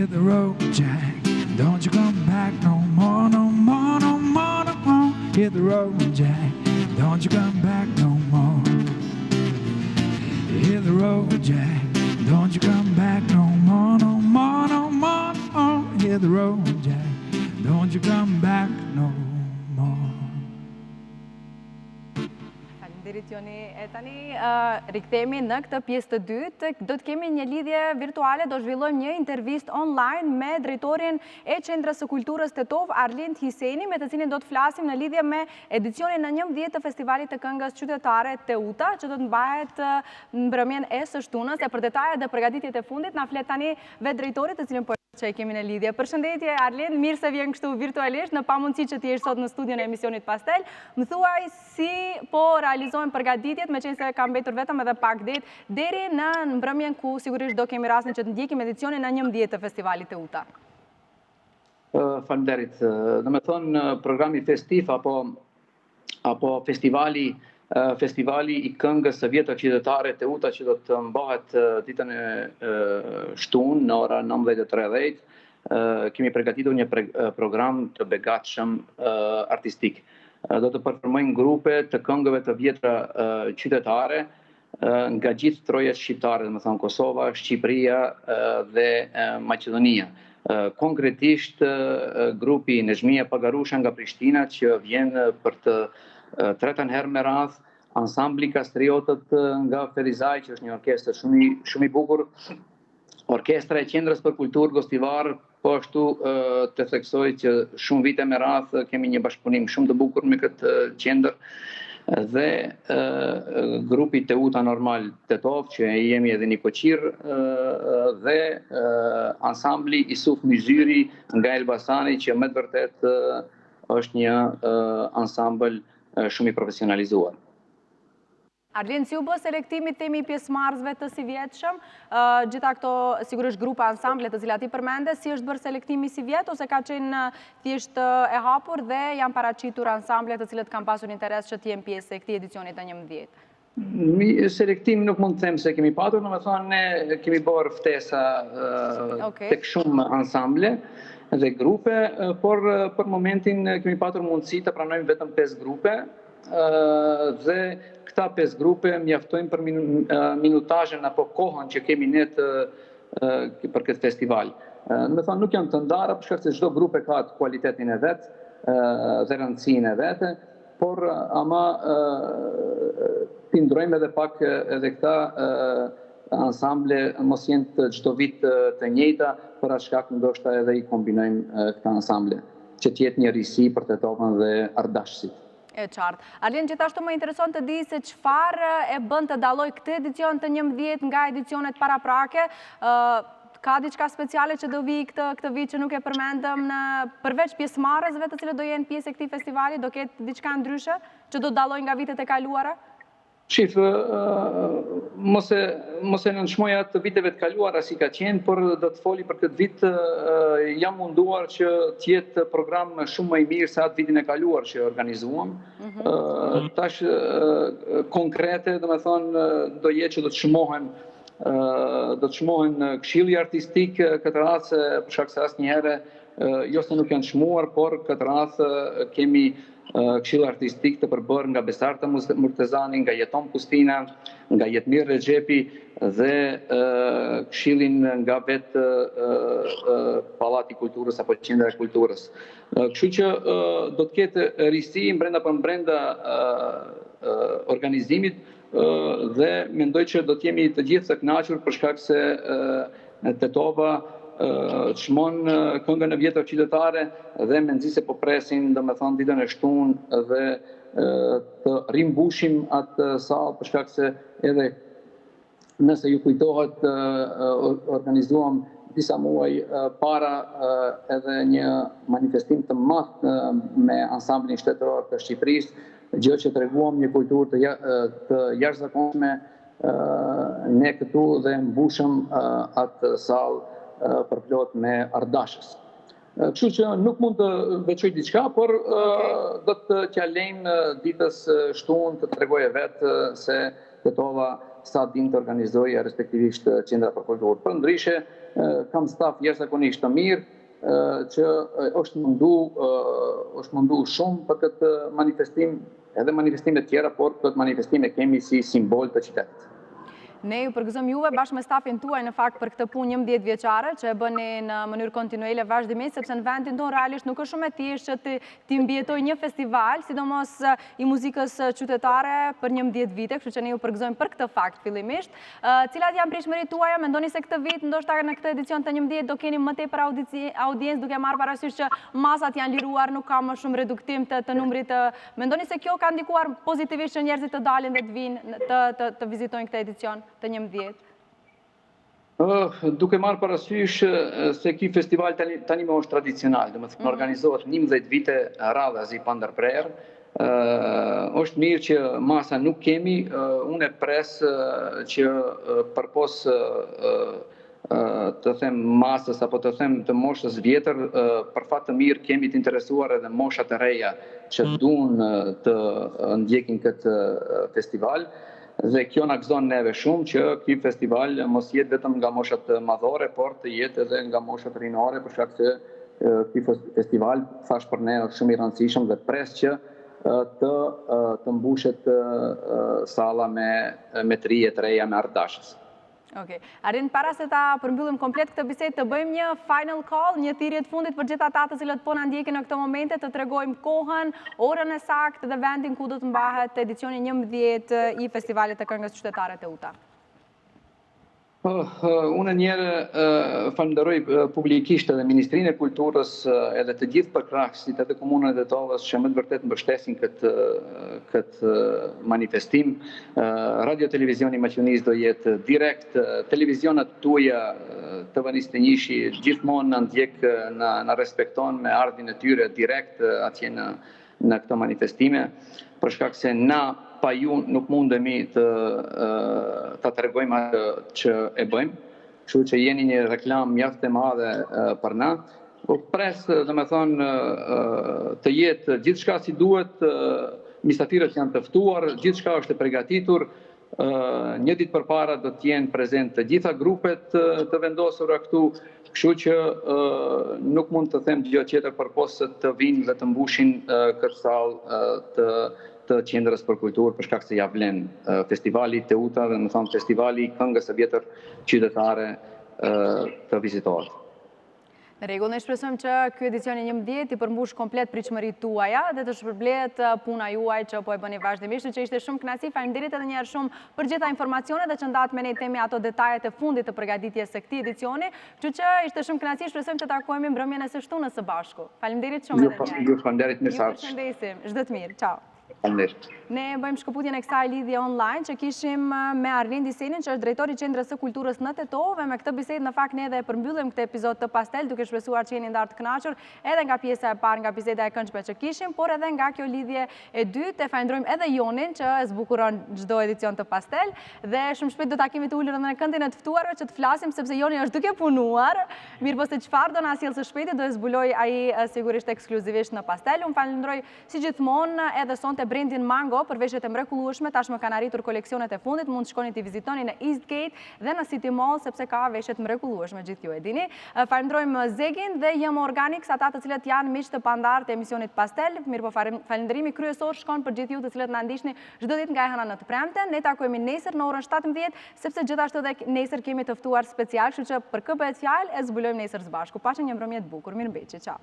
hit the road, Jack. Don't you come back no more, no more, no more, no more. Hit the road, Jack. Don't you come back no more. Hit the road, Jack. Don't you come back no more, no more, no more, no more. Hit the road, Jack. Don't you come back no more. E tani rikthehemi në këtë pjesë të dytë, do të kemi një lidhje virtuale, do zhvillojmë një intervistë online me drejtorin e Qendrës së Kulturës Tetov, Arlind Hiseni, me të cilin do të flasim në lidhje me edicionin në 11 të Festivalit të Këngës Qytetare Teuta, që do të mbahet në mbrëmjen e së shtunës. E për detajet dhe përgatitjet e fundit na flet tani vetë drejtori, të cilin që e kemi në lidhje. Përshëndetje Arlind, mirë se vjen kështu virtualisht në pamundësi që ti jesh sot në studion e emisionit Pastel. Më thuaj si po realizohen përgatitjet, me qenë se ka mbetur vetëm edhe pak ditë deri në mbrëmjen ku sigurisht do kemi rastin që të ndjekim edicionin në 11 të Festivalit Teuta. Faleminderit. Domethënë programi festiv apo festivali i këngës së vjetër qytetare Teuta që do të mbahet ditën e shtunë në ora 19:30. Kemi përgatitur një program të begatshëm artistik. Do të performojnë grupe të këngëve të vjetra qytetare nga gjithë trojet shqiptare, domethënë Kosova, Shqipëria dhe Maqedonia. Konkretisht grupi Nezhmia Pagarusha nga Prishtina që vjen për të tretën herë me radh, ansambli Kastriotët nga Ferizaj, që është një orkestër shumë i bukur, orkestra e Qendrës për Kulturë Gostivar, po ashtu të theksoj që shumë vite me radh kemi një bashkëpunim shumë të bukur me këtë qendër, dhe grupi Teuta Normal Tetov, që jemi edhe një Koqir, dhe ansambli Isuf Myzyri nga Elbasani, që me të vërtet është një ansambël shumë i profesionalizuar. Arlind, si u bë selektimi temi pjesëmarrësve të si vjetshëm, gjitha këto sigurisht grupa ansamble të cilat i përmende, si është bërë selektimi si vjet, ose ka qenë thjesht e hapur dhe janë paraqitur ansamble të cilët kanë pasur interes që të jenë pjesë e këtij edicioni të 11? Selektim nuk mund të them se kemi patur, domethënë ne kemi bërë ftesa tek shumë ansamble dhe grupe, por për momentin kemi patur mundësi të pranojmë vetëm 5 grupe, dhe këta 5 grupe mjaftojnë për minutazhin apo kohën që kemi ne për këtë festival. Domethënë nuk janë të ndara, për shkak se çdo grupe ka kualitetin e vet dhe rëndësinë e vete, por ama tindrojmë edhe pak edhe këta ansamble mos jenë të çdo vit të njëjta, për atë shkak ndoshta edhe i kombinojmë këta ansamble, që të jetë një risi për Tetovën dhe ardashësit. E qartë. Arlind, gjithashtu më intereson të di se çfarë e bën të dalloj këtë edicion të 11 nga edicionet paraprake. Ka diçka speciale që do vi këtë vit që nuk e përmendëm, përveç pjesëmarrësve të cilët do jenë pjesë e këtij festivali, do ketë diçka ndryshe që do dalloj nga vitet e kaluara? Shif, mos e nënshmoj atë viteve të kaluara si ka qenë, por do të foli për këtë vit, jam munduar që të jetë program shumë më i mirë se atë vitin e kaluar që organizuam. Tash konkrete, domethënë, do jetë që do të çmohen këshilli artistik këtë radhë, për shkak se asnjëherë jo se nuk janë çmuar, por këtë radhë kemi këshill artistik të përbërë nga Besarta Murtezani, nga Jeton Kustina, nga Jetmir Rexhepi dhe këshillin nga vetë Pallati i Kulturës apo Qendra e Kulturës. Kështu që do të ketë risi brenda organizimit dhe mendoj që do të jemi të gjithë të kënaqur për shkak se Tetova çmon këngën e vjetër qytetare dhe me nxit se po presin domethënë ditën e shtunë dhe të rimbushim atë sallë, për shkak se edhe nëse ju kujtohet organizuam disa muaj para edhe një manifestim të madh me ansamblin shtetëror të Shqipërisë, gjë që treguam një kulturë të jashtëzakonshme ne këtu dhe mbushëm atë sallë përplot me ardashës. Kështu që nuk mund të veçoj diçka, por do të t'ja lejmë ditës shtunë të tregojë vetë se Tetova sa din të organizojë respektivisht qendra për kulturë. Përndryshe, kam staf jashtëzakonisht të mirë, që është mundu shumë për këtë manifestim, edhe manifestime tjera, por këtë manifestime kemi si simbol të qytetit. Ne ju përgëzojmë juve bashkë me stafin tuaj në fakt për këtë punë 11 vjeçare që e bëni në mënyrë kontinuele vazhdimisht, sepse në vendin tonë realisht nuk është shumë e thjeshtë që ti mbijetoj një festival, sidomos i muzikës qytetare për 11 vite, kështu që ne ju përgëzojmë për këtë fakt fillimisht. Cilat janë pritshmëritë tuaja? Mendoni se këtë vit, ndoshta në këtë edicion të 11 do keni më tepër audiencë, duke marrë parasysh që masat janë liruar, nuk ka më shumë reduktim të numrit të. Mendoni se kjo ka ndikuar pozitivisht që njerëzit të dalin dhe të vinë të vizitojnë këtë edicion të 11? Duke marrë parasysh se ky festival tani më është tradicional, domethënë organizohet 11 vite radhazi pa ndërprerje, është mirë që masa nuk kemi, unë e pres që përpos të them masës apo të them të moshës vjetër, për fat të mirë kemi të interesuar edhe moshat e reja që duan të ndjekin këtë festival. Dhe kjo na gëzon neve shumë që ky festival mos jetë vetëm nga moshat madhore, por të jetë edhe nga moshat rinore, për shkak se ky festival, thash për ne, është shumë i rëndësishëm dhe pres që të mbushet salla me trije të reja me ardashës. Okej. Arin, para se ta përmbyllim komplet këtë bisedë, të bëjmë një final call, një thirrje të fundit për gjithë ata të cilët po na ndjekin në këtë momente, të tregojmë kohën, orën e saktë dhe vendin ku do të mbahet edicioni 11 i Festivalit të Këngës Qytetare Teuta. Unë njerë falenderoj publikisht edhe Ministrinë e Kulturës edhe të gjithë përkrahësit edhe komunën e Tetovës që më të vërtet mbështesin këtë manifestim. Radio Televizioni Maqedonisë do jetë direkt, televizionat tuaja të vënisë të njishi gjithmonë në ndjek, në respekton me ardhin e tyre direkt atje në këto manifestime, për shkak se na pa ju nuk mundemi të tregojmë atë që e bëjmë, kështu që jeni një reklam mjaft e madhe për na. Pres, domethënë, të jetë gjithçka si duhet, mysafirët janë të ftuar, gjithçka është e përgatitur. Një ditë përpara do të jenë prezent të gjitha grupet të vendosura këtu, kështu që nuk mund të them gjë tjetër përpos se të vinë dhe të mbushin këtë sallë të qendrës për kulturë, për shkak se ja vlen festivali Teuta dhe më thonë festivali këngës së vjetër qytetare të vizitohet. Në rregull, ne shpresojmë që ky edicion i 11 i përmbush komplet pritshmëritë tuaja dhe të shpërblet puna juaj që po e bëni vazhdimisht, që ishte shumë kënaqësi. Faleminderit edhe një herë shumë për gjitha informacionet dhe që ndat me ne temi ato detajet e fundit të përgatitjes së këtij edicioni, kështu që ishte shumë kënaqësi, shpresojmë të takohemi mbrëmjen e së shtunës së bashku. Faleminderit shumë edhe një herë. Ju falenderit mirësaftë. Ju përshëndesim. Çdo të mirë. Ciao. Faleminderit. Ne bëjmë shkëputjen e kësaj lidhje online që kishim me Arlind Hisenin, që është drejtori i Qendrës së Kulturës në Tetovë. Me këtë bisedë në fakt ne edhe e përmbyllim këtë episod të Pastel, duke shpresuar që jeni ndarë të kënaqur edhe nga pjesa e parë, nga biseda e këndshme që kishim, por edhe nga kjo lidhje e dytë. E falenderojmë edhe Jonin që e zbukuron çdo edicion të Pastel dhe shumë shpejt do ta kemi të ulur edhe në këndin e të ftuarve që të flasim, sepse Joni është duke punuar. Mirë, po se çfarë do na sjellë së shpejti do e zbuloj ai sigurisht ekskluzivisht në Pastel. Unë falenderoj si gjithmonë edhe sonte Brendin Mango për veshjet e mrekullueshme, tashmë kanë arritur koleksionet e fundit, mund të shkoni të vizitoni në Eastgate dhe në City Mall sepse ka veshjet mrekullueshme, gjithë ju e dini. Falenderojmë Zegin dhe Jam Organics, ata të cilët janë miq të pandarë të emisionit Pastel. Mirë, po falenderimi kryesor shkon për gjithë ju të cilët na ndiqni çdo ditë nga e hëna në të premten. Ne takohemi nesër në orën 17, sepse gjithashtu edhe nesër kemi të ftuar special, kështu që për kë bëhet fjalë e zbulojmë nesër së bashku. Paqen një mbrëmje të bukur. Mirëmbëjtje. Ciao.